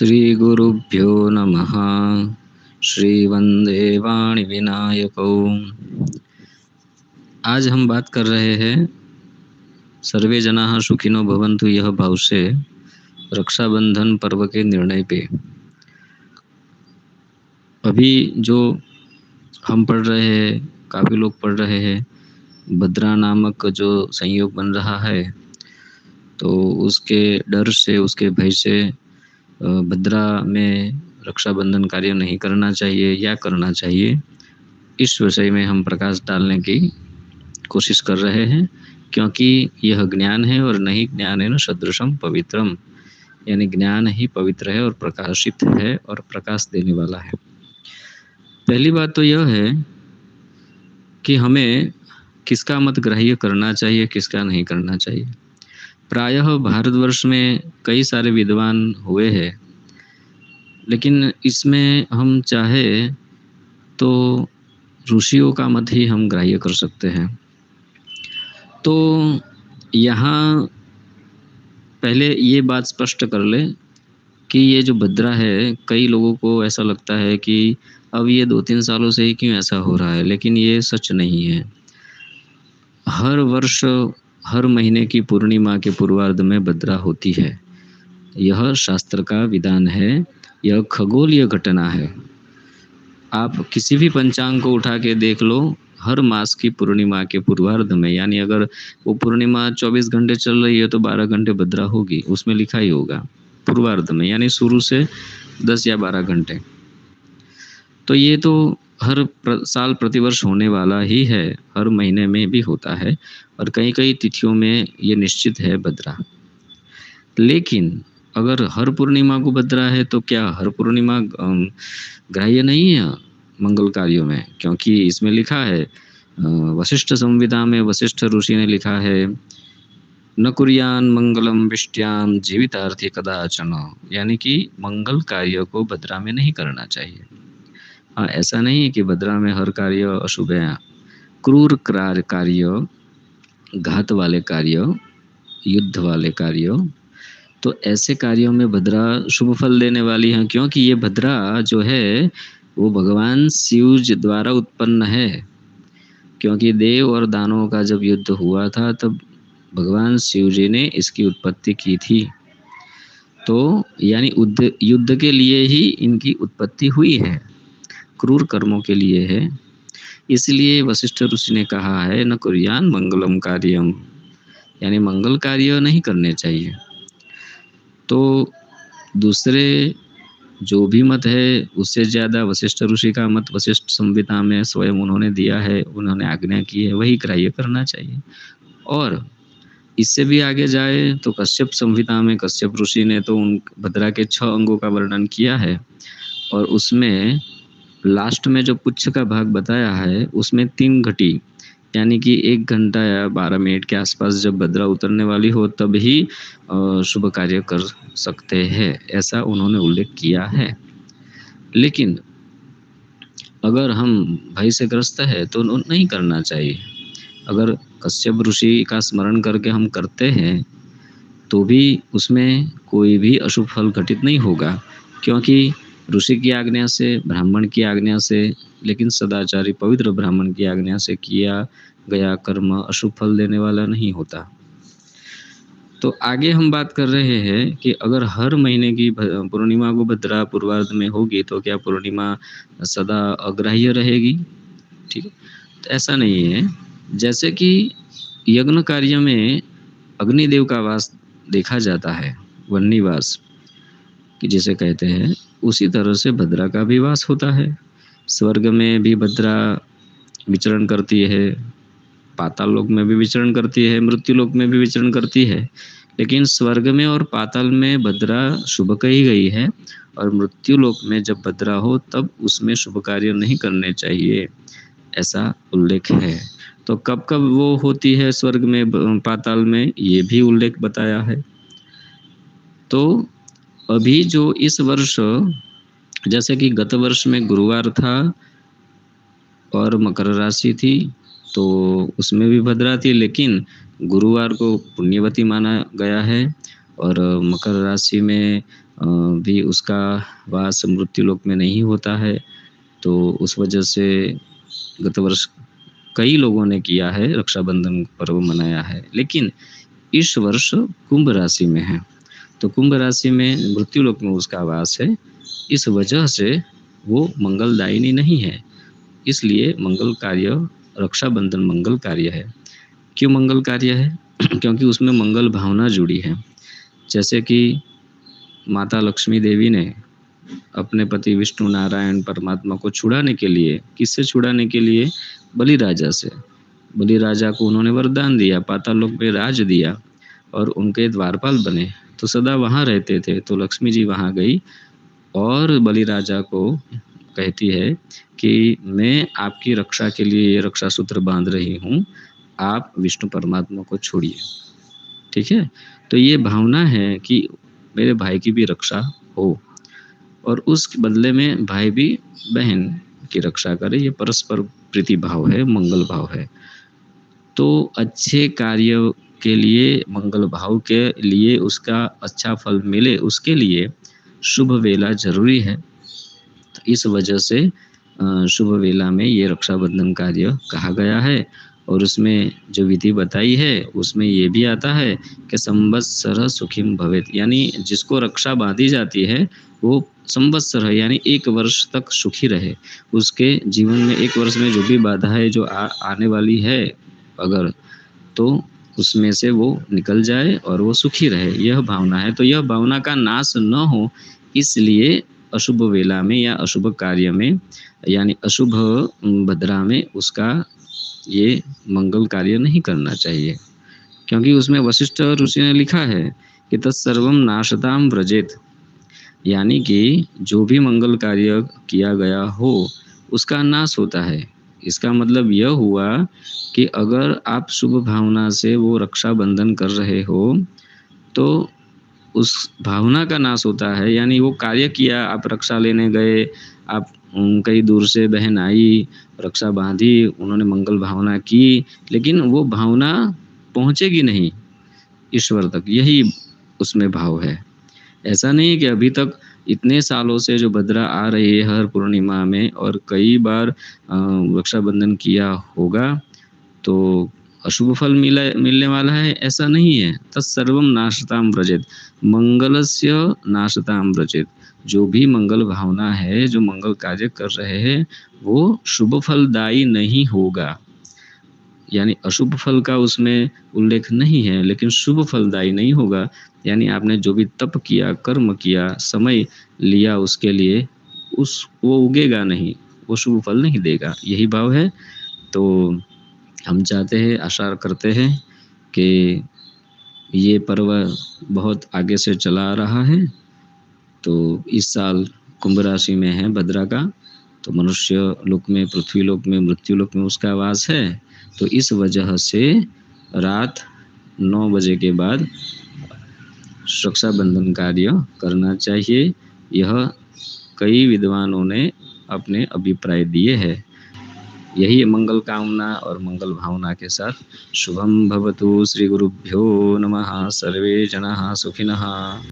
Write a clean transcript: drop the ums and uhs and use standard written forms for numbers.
श्रीगुरुभ्यो नमः। श्रीवंदे वाणिविनायकौ। आज हम बात कर रहे हैं सर्वे जनाः सुखिनो भवन्तु यह भाव से रक्षाबंधन पर्व के निर्णय पे। अभी जो हम पढ़ रहे हैं, काफ़ी लोग पढ़ रहे हैं, भद्रा नामक जो संयोग बन रहा है, तो उसके डर से, उसके भय से भद्रा में रक्षाबंधन कार्य नहीं करना चाहिए या करना चाहिए, इस विषय में हम प्रकाश डालने की कोशिश कर रहे हैं। क्योंकि यह ज्ञान है और नहीं ज्ञान है न सदृशम पवित्रम, यानी ज्ञान ही पवित्र है और प्रकाशित है और प्रकाश देने वाला है। पहली बात तो यह है कि हमें किसका मत ग्राह्य करना चाहिए, किसका नहीं करना चाहिए। प्रायः भारतवर्ष में कई सारे विद्वान हुए हैं, लेकिन इसमें हम चाहे तो ऋषियों का मत ही हम ग्राह्य कर सकते हैं। तो यहाँ पहले ये बात स्पष्ट कर लें कि ये जो भद्रा है, कई लोगों को ऐसा लगता है कि अब ये 2-3 सालों से ही क्यों ऐसा हो रहा है, लेकिन ये सच नहीं है। हर वर्ष, हर महीने की पूर्णिमा के पूर्वार्ध में भद्रा होती है। यह शास्त्र का विधान है, यह खगोलीय घटना है। आप किसी भी पंचांग को उठा के देख लो, हर मास की पूर्णिमा के पूर्वार्ध में, यानी अगर वो पूर्णिमा 24 घंटे चल रही है तो 12 घंटे भद्रा होगी, उसमें लिखा ही होगा पूर्वार्ध में, यानी शुरू से 10 या 12 घंटे। तो ये तो हर साल प्रतिवर्ष होने वाला ही है, हर महीने में भी होता है और कई-कई तिथियों में ये निश्चित है भद्रा। लेकिन अगर हर पूर्णिमा को भद्रा है तो क्या हर पूर्णिमा ग्राह्य नहीं है मंगल कार्यों में? क्योंकि इसमें लिखा है, वशिष्ठ संहिता में वशिष्ठ ऋषि ने लिखा है, न कुर्यान मंगलम विष्ट्याम जीवितार्थी कदाचन, यानी कि मंगल कार्य को भद्रा में नहीं करना चाहिए। हाँ, ऐसा नहीं है कि भद्रा में हर कार्य अशुभ है। क्रूर कार्य, घात वाले कार्य, युद्ध वाले कार्य, तो ऐसे कार्यों में भद्रा शुभ फल देने वाली है। क्योंकि ये भद्रा जो है वो भगवान शिव जी द्वारा उत्पन्न है। क्योंकि देव और दानवों का जब युद्ध हुआ था तब भगवान शिव जी ने इसकी उत्पत्ति की थी। तो यानी युद्ध के लिए ही इनकी उत्पत्ति हुई है, क्रूर कर्मों के लिए है। इसलिए वशिष्ठ ऋषि ने कहा है, न कुर्यान मंगलम कार्यम, यानी मंगल कार्य नहीं करने चाहिए। तो दूसरे जो भी मत है उससे ज़्यादा वशिष्ठ ऋषि का मत वशिष्ठ संहिता में स्वयं उन्होंने दिया है, उन्होंने आज्ञा की है, वही ग्राह्य करना चाहिए। और इससे भी आगे जाए तो कश्यप संहिता में कश्यप ऋषि ने तो उन भद्रा के 6 अंगों का वर्णन किया है और उसमें लास्ट में जो पुच्छ का भाग बताया है उसमें 3 घटी, यानी कि 1 घंटा या 12 मिनट के आसपास जब भद्रा उतरने वाली हो तब ही शुभ कार्य कर सकते हैं, ऐसा उन्होंने उल्लेख किया है। लेकिन अगर हम भय से ग्रस्त है तो नहीं करना चाहिए। अगर कश्यप ऋषि का स्मरण करके हम करते हैं तो भी उसमें कोई भी अशुभ फल घटित नहीं होगा, क्योंकि ऋषि की आज्ञा से, ब्राह्मण की आज्ञा से, लेकिन सदाचारी पवित्र ब्राह्मण की आज्ञा से किया गया कर्म अशुभ फल देने वाला नहीं होता। तो आगे हम बात कर रहे हैं कि अगर हर महीने की पूर्णिमा को भद्रा पूर्वार्ध में होगी तो क्या पूर्णिमा सदा अग्राह्य रहेगी? ठीक है, तो ऐसा नहीं है। जैसे कि यज्ञ कार्य में अग्निदेव का वास देखा जाता है, वह्निवास कि जिसे कहते हैं, उसी तरह से भद्रा का भी वास होता है। स्वर्ग में भी भद्रा विचरण करती है, पाताल लोक में भी विचरण करती है, मृत्यु लोक में भी विचरण करती है। लेकिन स्वर्ग में और पाताल में भद्रा शुभ कही गई है और मृत्यु लोक में जब भद्रा हो तब उसमें शुभ कार्य नहीं करने चाहिए, ऐसा उल्लेख है। तो कब-कब वो होती है स्वर्ग में, पाताल में, ये भी उल्लेख बताया है। तो अभी जो इस वर्ष, जैसे कि गत वर्ष में गुरुवार था और मकर राशि थी, तो उसमें भी भद्रा थी, लेकिन गुरुवार को पुण्यवती माना गया है और मकर राशि में भी उसका वास मृत्यु लोक में नहीं होता है, तो उस वजह से गत वर्ष कई लोगों ने किया है, रक्षाबंधन पर्व मनाया है। लेकिन इस वर्ष कुंभ राशि में है, तो कुंभ राशि में मृत्यु लोक में उसका वास है, इस वजह से वो मंगलदायिनी नहीं है। इसलिए मंगल कार्य रक्षाबंधन मंगल कार्य है। क्यों मंगल कार्य है? क्योंकि उसमें मंगल भावना जुड़ी है। जैसे कि माता लक्ष्मी देवी ने अपने पति विष्णु नारायण परमात्मा को छुड़ाने के लिए, किससे छुड़ाने के लिए? बलि राजा से। बलि राजा को उन्होंने वरदान दिया, पाताल लोक में राज दिया और उनके द्वारपाल बने, तो सदा वहाँ रहते थे। तो लक्ष्मी जी वहाँ गई और बलि राजा को कहती है कि मैं आपकी रक्षा के लिए ये रक्षा सूत्र बांध रही हूँ, आप विष्णु परमात्मा को छोड़िए। ठीक है? तो ये भावना है कि मेरे भाई की भी रक्षा हो और उस बदले में भाई भी बहन की रक्षा करे, ये परस्पर प्रीति भाव है, मंगल भाव है। तो अच्छे कार्य के लिए, मंगल भाव के लिए, उसका अच्छा फल मिले उसके लिए शुभ वेला ज़रूरी है। तो इस वजह से शुभ वेला में ये रक्षाबंधन कार्य कहा गया है और उसमें जो विधि बताई है उसमें ये भी आता है कि संवत्सरः सुखिं भवेत्, यानी जिसको रक्षा बाँधी जाती है वो संवत्सर है, यानी 1 वर्ष तक सुखी रहे। उसके जीवन में 1 वर्ष में जो भी बाधाएँ जो आने वाली है अगर, तो उसमें से वो निकल जाए और वो सुखी रहे, यह भावना है। तो यह भावना का नाश न हो, इसलिए अशुभ वेला में या अशुभ कार्य में, यानी अशुभ भद्रा में उसका ये मंगल कार्य नहीं करना चाहिए। क्योंकि उसमें वशिष्ठ ऋषि ने लिखा है कि तत्सर्वं नाशतां व्रजेत, यानी कि जो भी मंगल कार्य किया गया हो उसका नाश होता है। इसका मतलब यह हुआ कि अगर आप शुभ भावना से वो रक्षाबंधन कर रहे हो तो उस भावना का नाश होता है, यानी वो कार्य किया, आप रक्षा लेने गए, आप कई दूर से बहन आई, रक्षा बाँधी, उन्होंने मंगल भावना की, लेकिन वो भावना पहुँचेगी नहीं ईश्वर तक, यही उसमें भाव है। ऐसा नहीं है कि अभी तक इतने सालों से जो भद्रा आ रही है हर पूर्णिमा में और कई बार रक्षाबंधन किया होगा, तो अशुभ फल मिलने वाला है, ऐसा नहीं है। तत्सर्वं नाशतां व्रजेत, मंगलस्य नाशतां व्रजेत। जो भी मंगल भावना है, जो मंगल कार्य कर रहे हैं, वो शुभ फलदायी नहीं होगा। यानी अशुभ फल का उसमें उल्लेख नहीं है, लेकिन शुभ फलदायी नहीं होगा। यानी आपने जो भी तप किया, कर्म किया, समय लिया उसके लिए, वो उगेगा नहीं, वो शुभ फल नहीं देगा। यही भाव है। तो हम चाहते हैं, आशा करते हैं कि ये पर्व बहुत आगे से चला आ रहा है। तो इस साल कुंभ राशि में है भद्रा का, तो मनुष्य लोक में, पृथ्वी लोक में, मृत्यु लोक में उसका वास है। तो इस वजह से रात 9 बजे के बाद रक्षाबंधन कार्य करना चाहिए। यह कई विद्वानों ने अपने अभिप्राय दिए हैं। यही मंगल कामना और मंगल भावना के साथ शुभम भवतु। श्री गुरुभ्यो नमः। सर्वे जनाः सुखिनः।